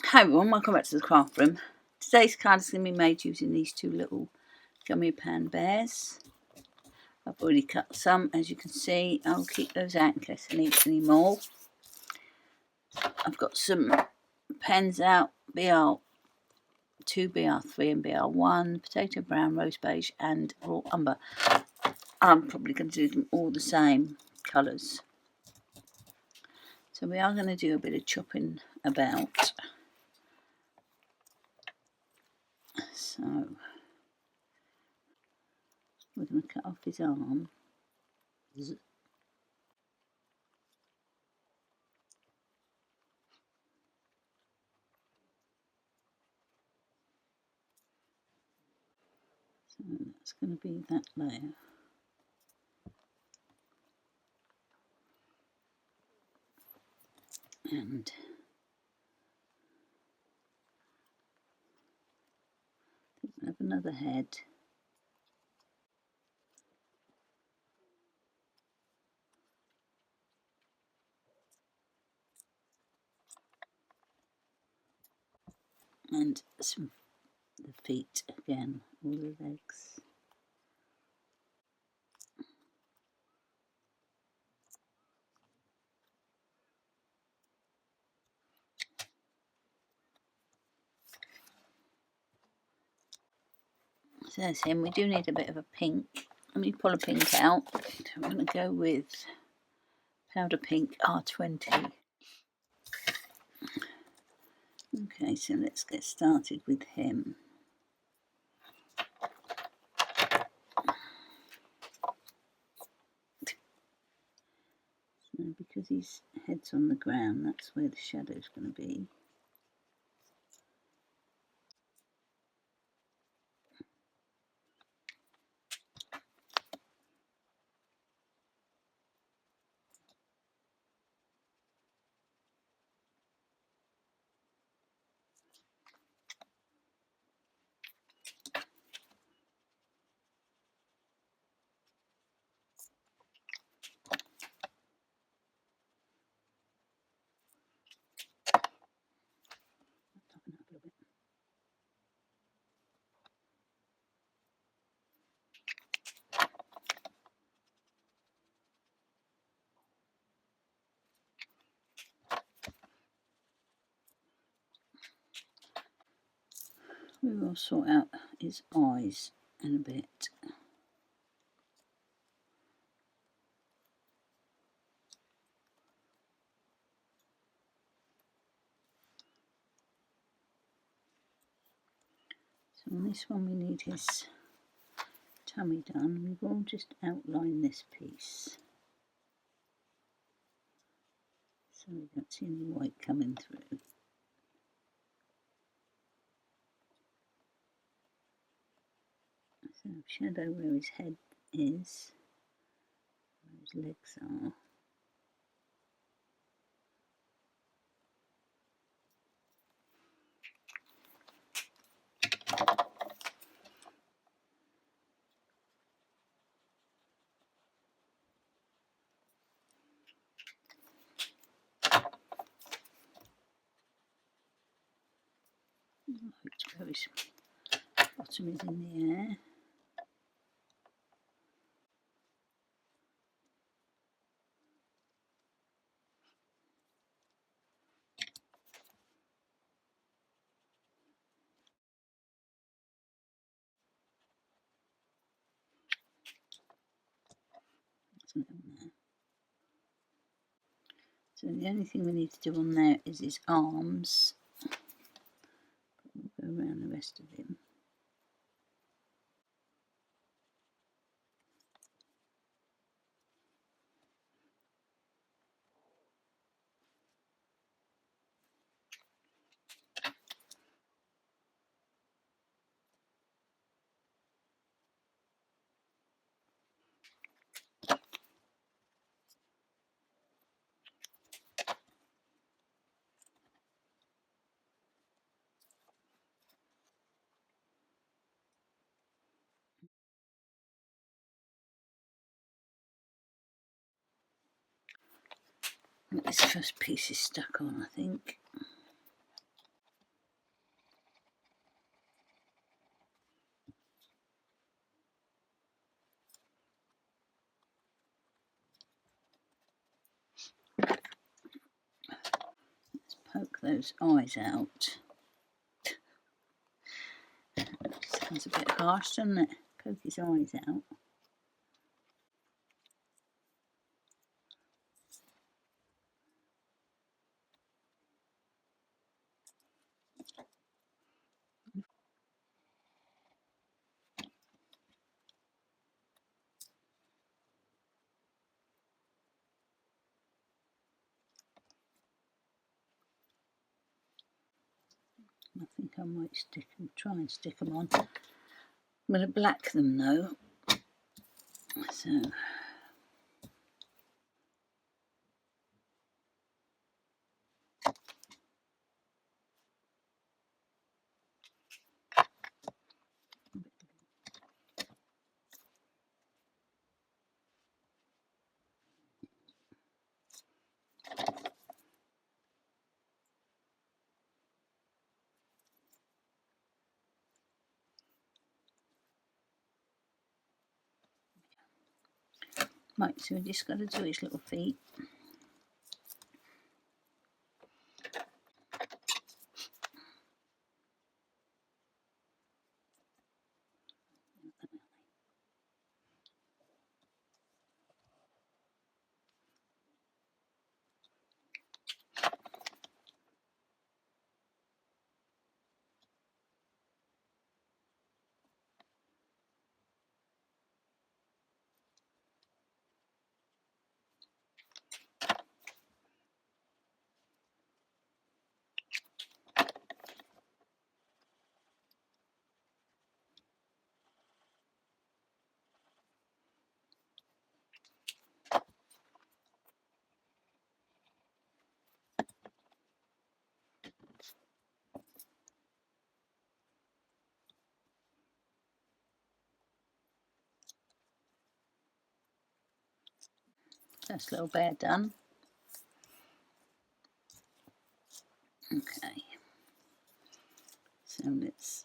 Hi everyone, welcome back to the craft room. Today's card is going to be made using these two little Gummiapan bears. I've already cut some, as you can see. I'll keep those out in case I need any more. I've got some pens out, BR2, BR3 and BR1, potato brown, rose beige and raw umber. I'm probably going to do them all the same colours. So we are going to do a bit of chopping about. So we're going to cut off his arm. So that's going to be that layer. And have another head. And some the feet again, all the legs. So there's him. We do need a bit of a pink. Let me pull a pink out. I'm going to go with powder pink R20. Okay, so let's get started with him. So because his head's on the ground, that's where the shadow's going to be. We will sort out his eyes in a bit. So on this one we need his tummy done. We will just outline this piece so we don't see any white coming through. So shadow where his head is, where his legs are. Where his bottom is in the air. So the only thing we need to do on there is his arms. We'll go around the rest of him. This first piece is stuck on, I think. poke those eyes out. Sounds a bit harsh, doesn't it? Poke his eyes out. I think I might try and stick them on. I'm going to black them though. So right, so we just got to do his little feet. First little bear done. Okay, so let's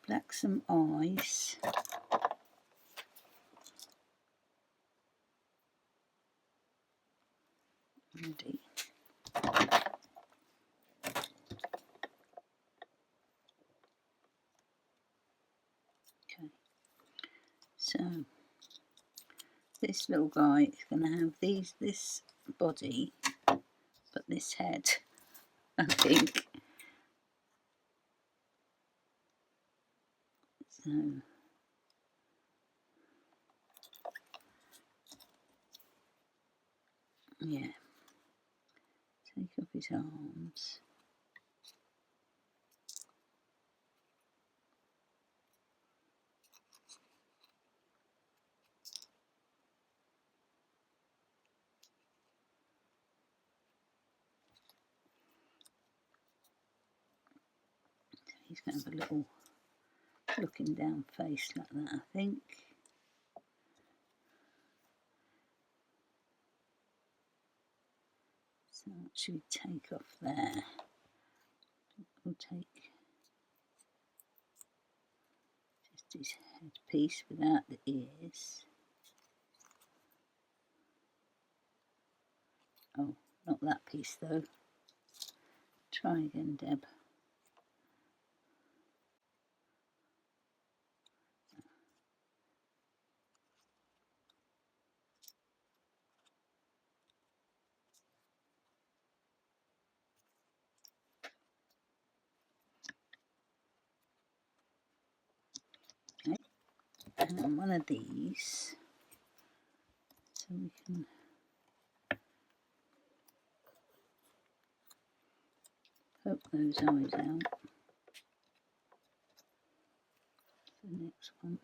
black some eyes. Ready. Okay, so this little guy is going to have this body, but this head, I think. So yeah, take off his arms. He's going to have a little looking down face like that, I think. So what should we take off there? We'll take just his headpiece without the ears. Oh, not that piece though. Try again, Deb. Okay, and on one of these, so we can poke those eyes out. The next one.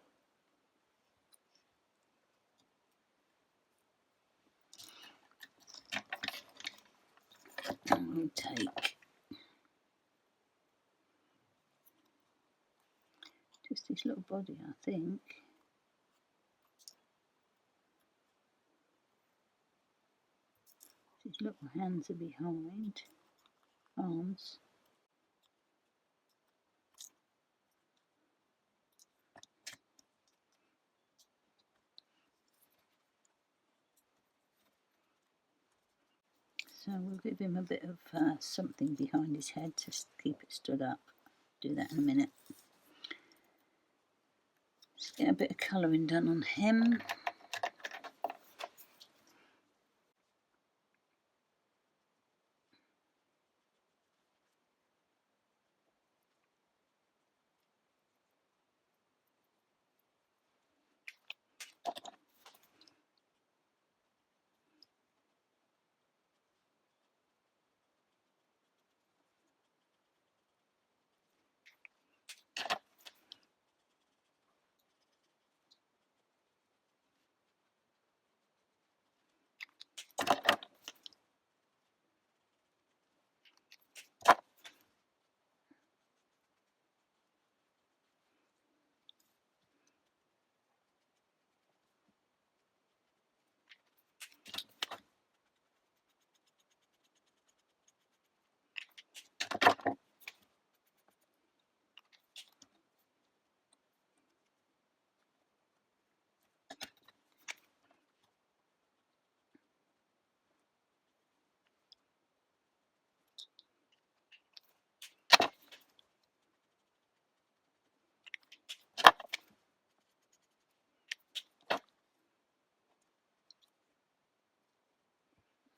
And we'll take just his little body, I think. His little hands are behind, arms. So we'll give him a bit of something behind his head to keep it stood up. Do that in a minute. Let's get a bit of colouring done on him.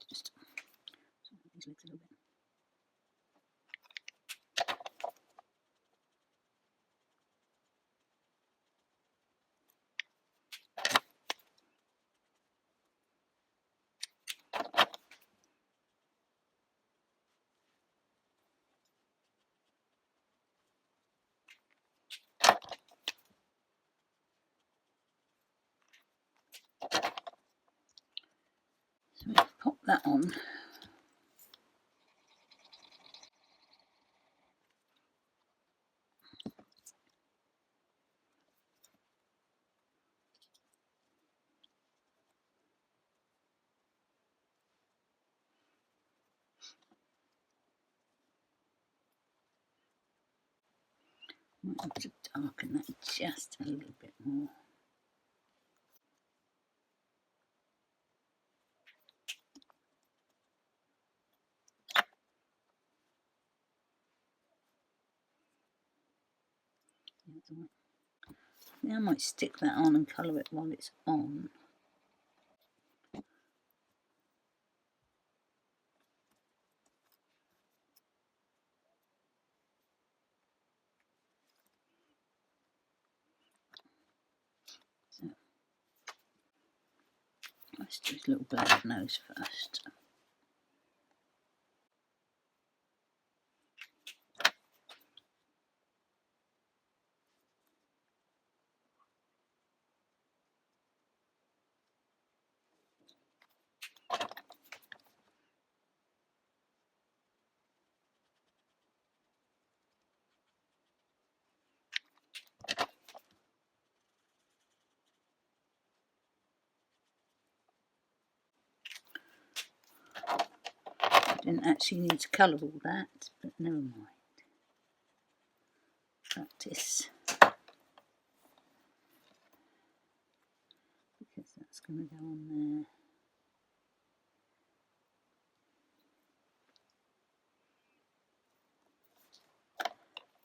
Just these legs a little bit. So we'll pop that on. Might have to darken that just a little bit more. Yeah, I might stick that on and colour it while it's on. So let's do his little black nose first. Didn't actually need to colour all that, but never mind. Practice. Because that's going to go on there.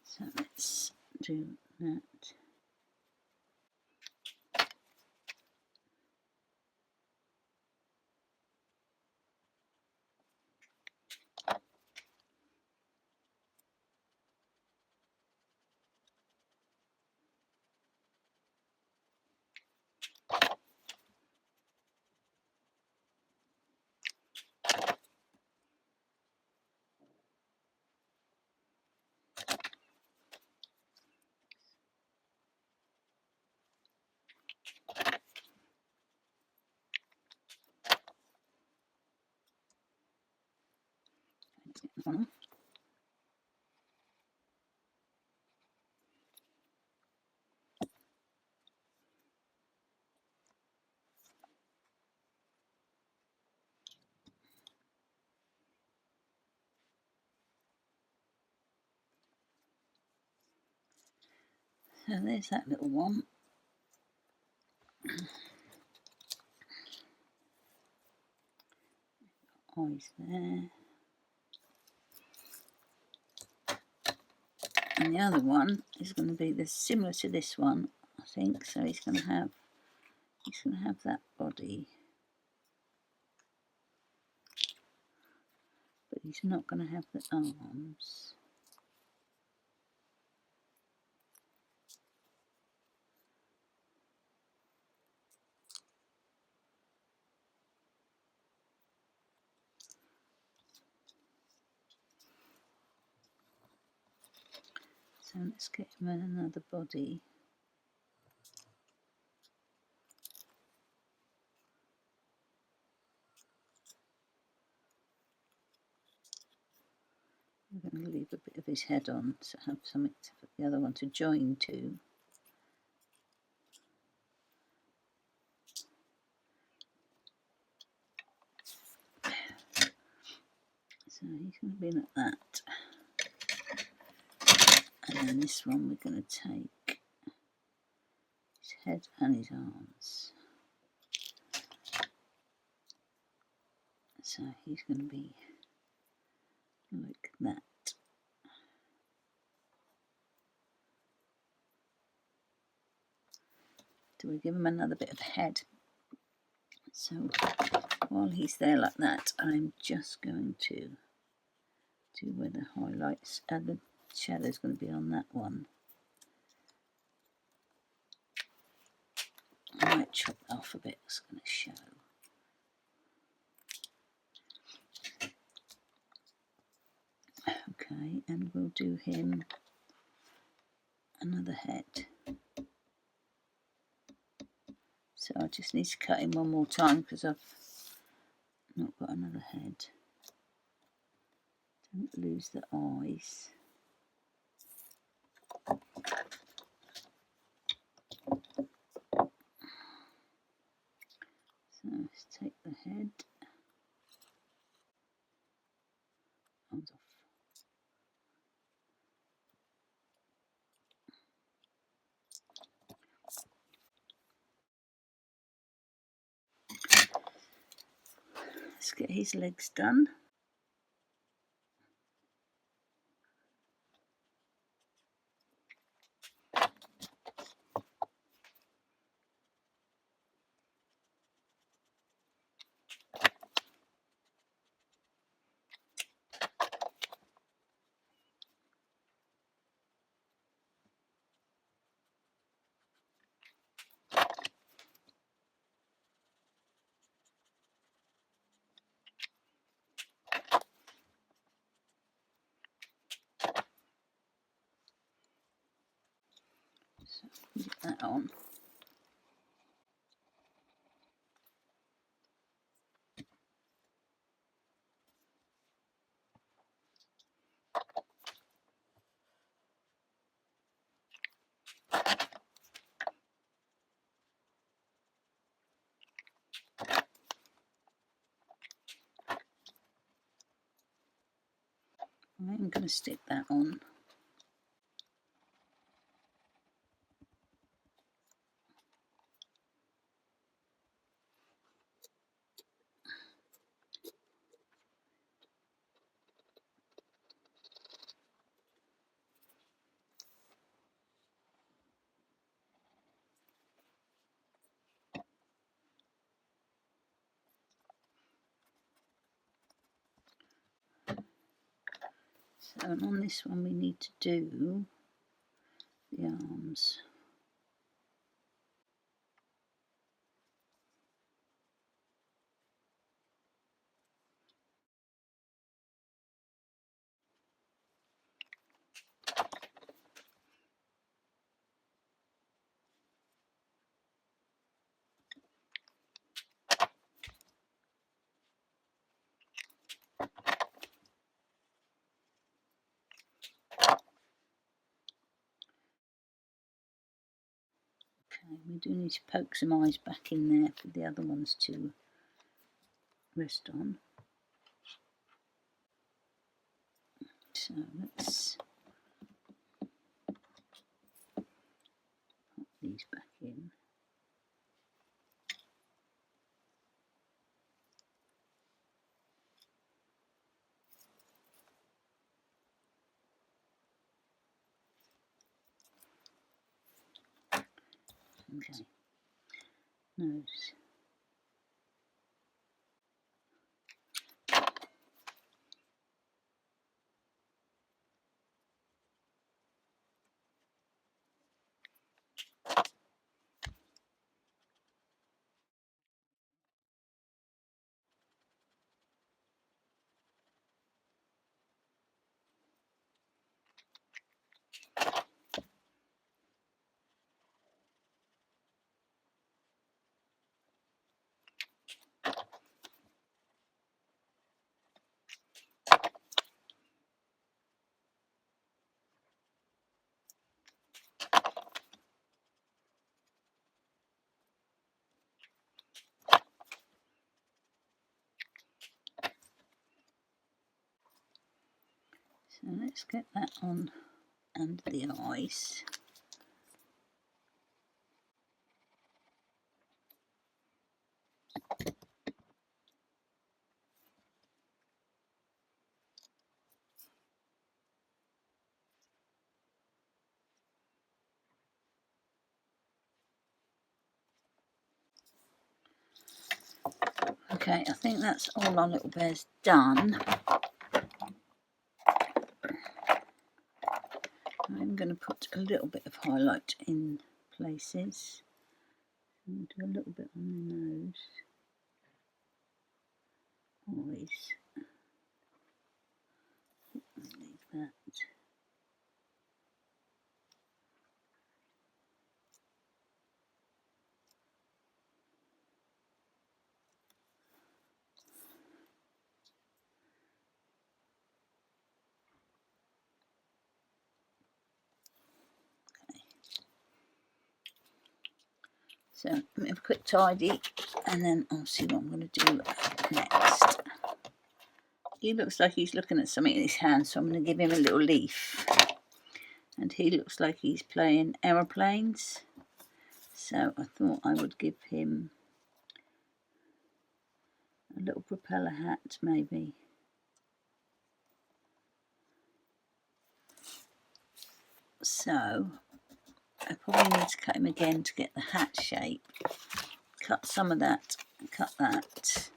So let's do that. On. So there's that little one. eyes there. And the other one is going to be similar to this one, I think. So he's going to have that body, but he's not going to have the arms. So let's get him another body. I'm going to leave a bit of his head on to have something for the other one to join to. So he's going to be like that. And then this one we're going to take his head and his arms. So he's going to be like that. Do we give him another bit of head? So while he's there like that, I'm just going to do where the highlights and the shadow's going to be on that one. I might chop that off a bit, it's going to show. Okay, and we'll do him another head. So I just need to cut him one more time because I've not got another head. Don't lose the eyes. So let's take the head. Arms off. Let's get his legs done. So get that on. I'm going to stick that on. So and on this one we need to do the arms. Okay, we do need to poke some eyes back in there for the other ones to rest on. So let's put these back in. Okay, nose. So let's get that on under the eyes. Okay, I think that's all our little bears done. I'm going to put a little bit of highlight in places. And do a little bit on the nose, eyes, leave that. So let me have a quick tidy and then I'll see what I'm going to do next. He looks like he's looking at something in his hand, so I'm going to give him a little leaf. And he looks like he's playing aeroplanes, so I thought I would give him a little propeller hat maybe. So I probably need to cut him again to get the hat shape. Cut some of that, cut that.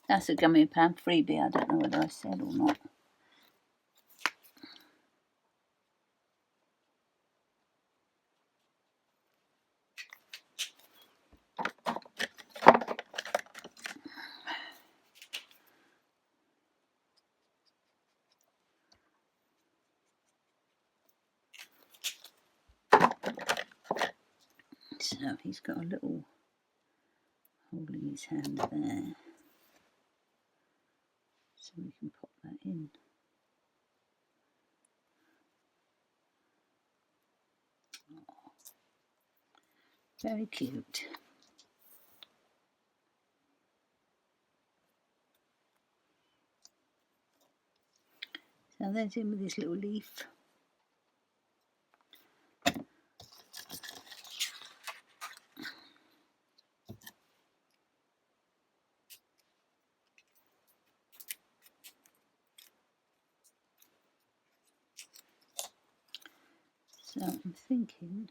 That's a Gummiapan Freebie, I don't know whether I said or not. So he's got a little hole in his hand there. So we can pop that in. Oh, very cute. So there's him with his little leaf. So I'm thinking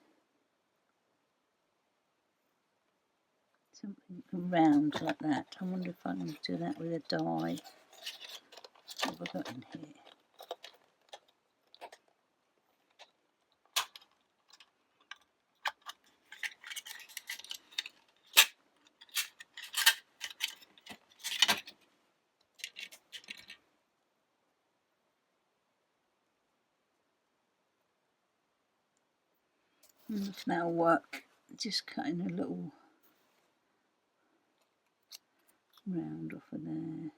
something round like that. I wonder if I can do that with a die. What have I got in here? If that'll work, just cutting a little round off of there.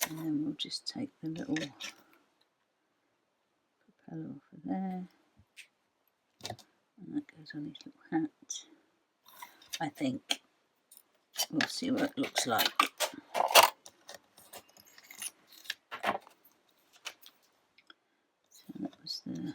And then we'll just take the little propeller off of there. And that goes on his little hat. I think. We'll see what it looks like. So that was the...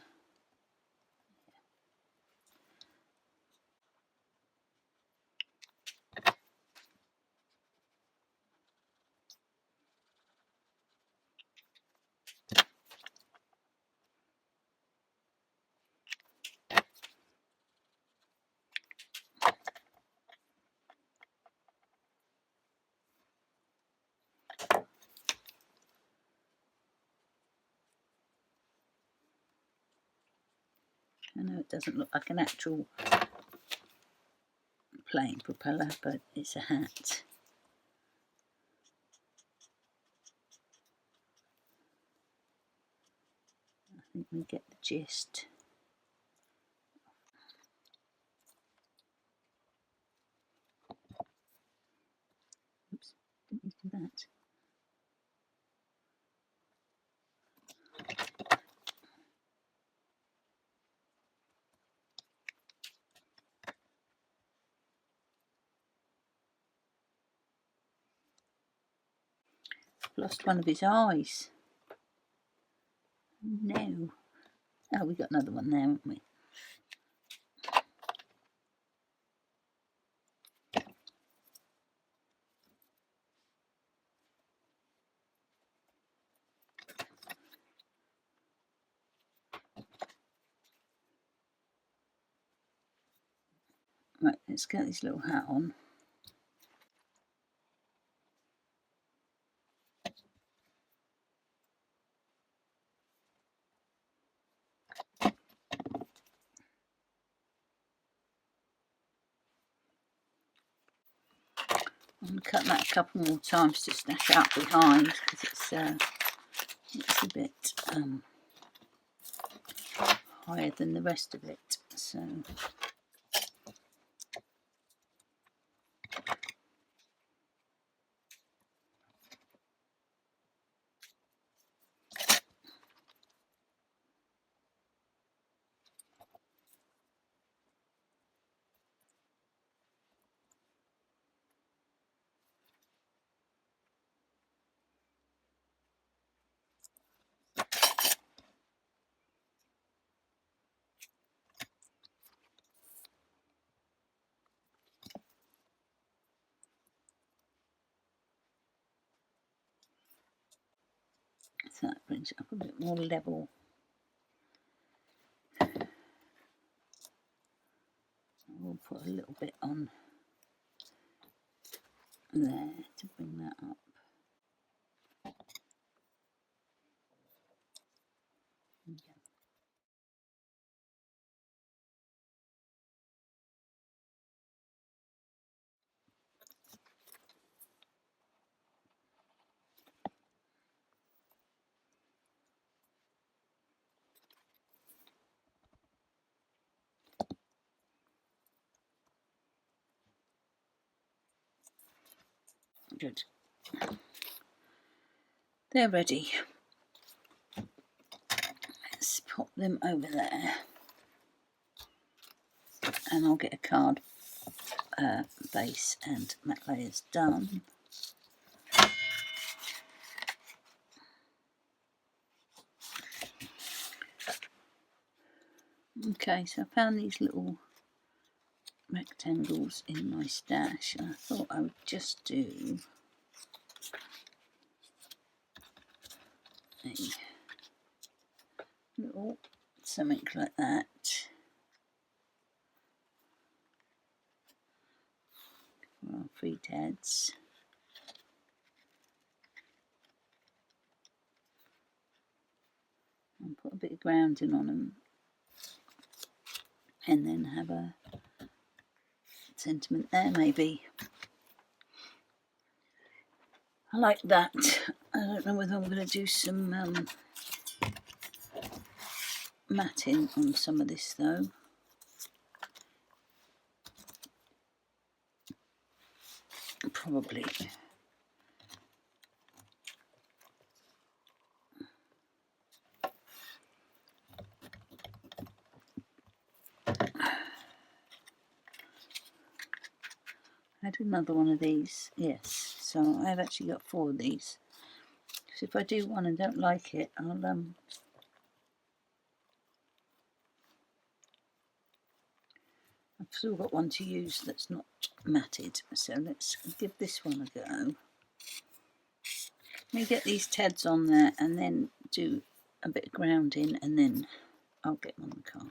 I know it doesn't look like an actual plane propeller, but it's a hat. I think we get the gist. Oops, didn't need to do that. Lost one of his eyes. No. Oh, we got another one there, haven't we? Right, let's get this little hat on. I'm going to cut that a couple more times to stash out behind because it's a bit higher than the rest of it. So that brings it up a bit more level. We'll put a little bit on there to bring that up. Good. They're ready. Let's pop them over there. And I'll get a card base and matte layers done. Okay, so I found these little rectangles in my stash and I thought I would just do a little something like that. For our free tads. And put a bit of grounding on them and then have a sentiment there maybe. I like that. I don't know whether I'm going to do some matting on some of this though. Probably. I had another one of these, yes, so I've actually got 4 of these. So if I do one and don't like it, I've still got one to use that's not matted, so let's give this one a go. Let me get these tads on there and then do a bit of grounding and then I'll get them on the card.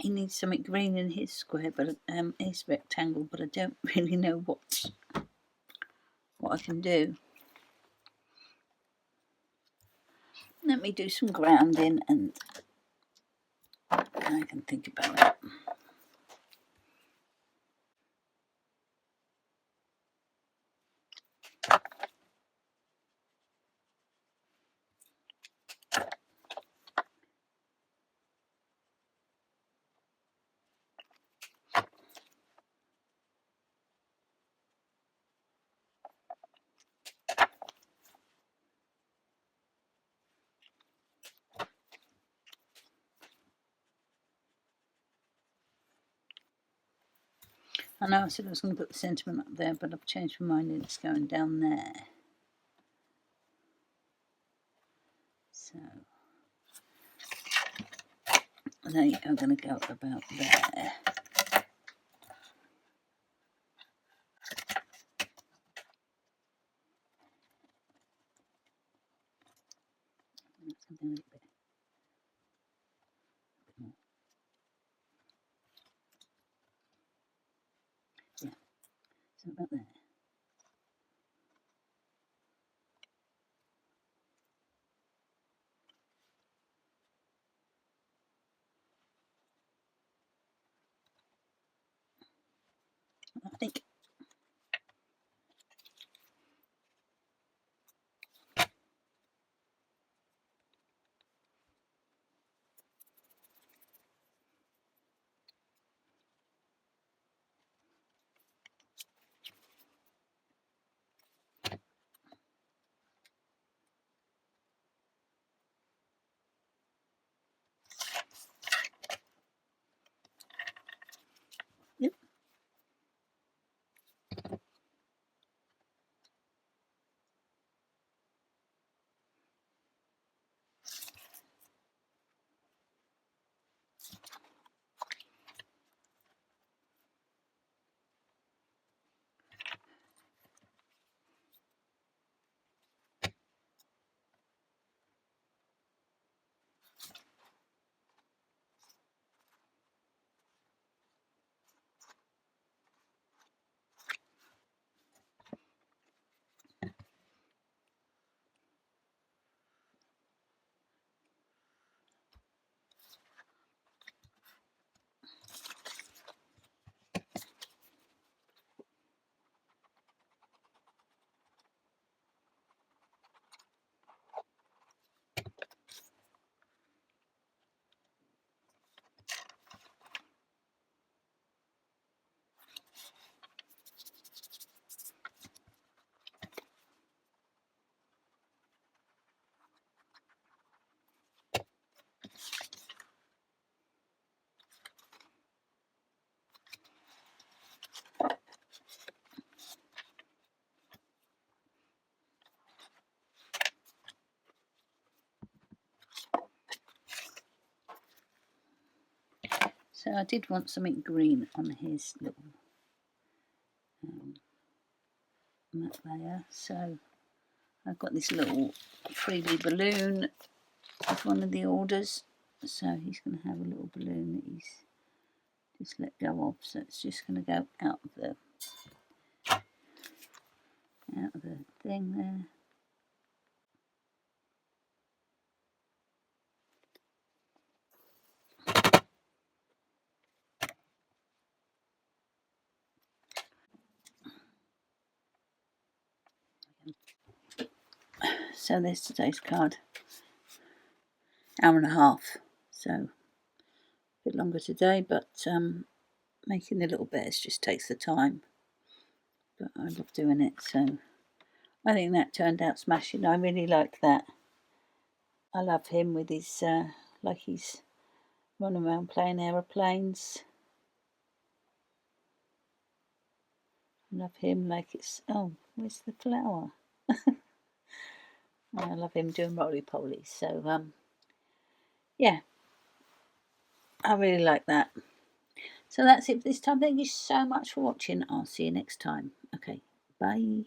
he needs something green in his square, but his rectangle, but I don't really know what I can do. Let me do some grounding and I can think about it. I know I said I was going to put the sentiment up there, but I've changed my mind and it's going down there. So they are going to go about there. That's going to be a little bit more. Yeah, so about there. I think. Yep. So I did want something green on his little mat layer. So I've got this little freebie balloon with one of the orders. So he's going to have a little balloon that he's just let go of. So it's just going to go out of the thing there. So there's today's card. Hour and a half. So a bit longer today, but making the little bears just takes the time. But I love doing it, so I think that turned out smashing. I really like that. I love him with his, like he's running around playing aeroplanes. I love him like it's, oh, where's the flower? I love him doing roly-poly. So, yeah, I really like that. So that's it for this time. Thank you so much for watching. I'll see you next time. Okay, bye.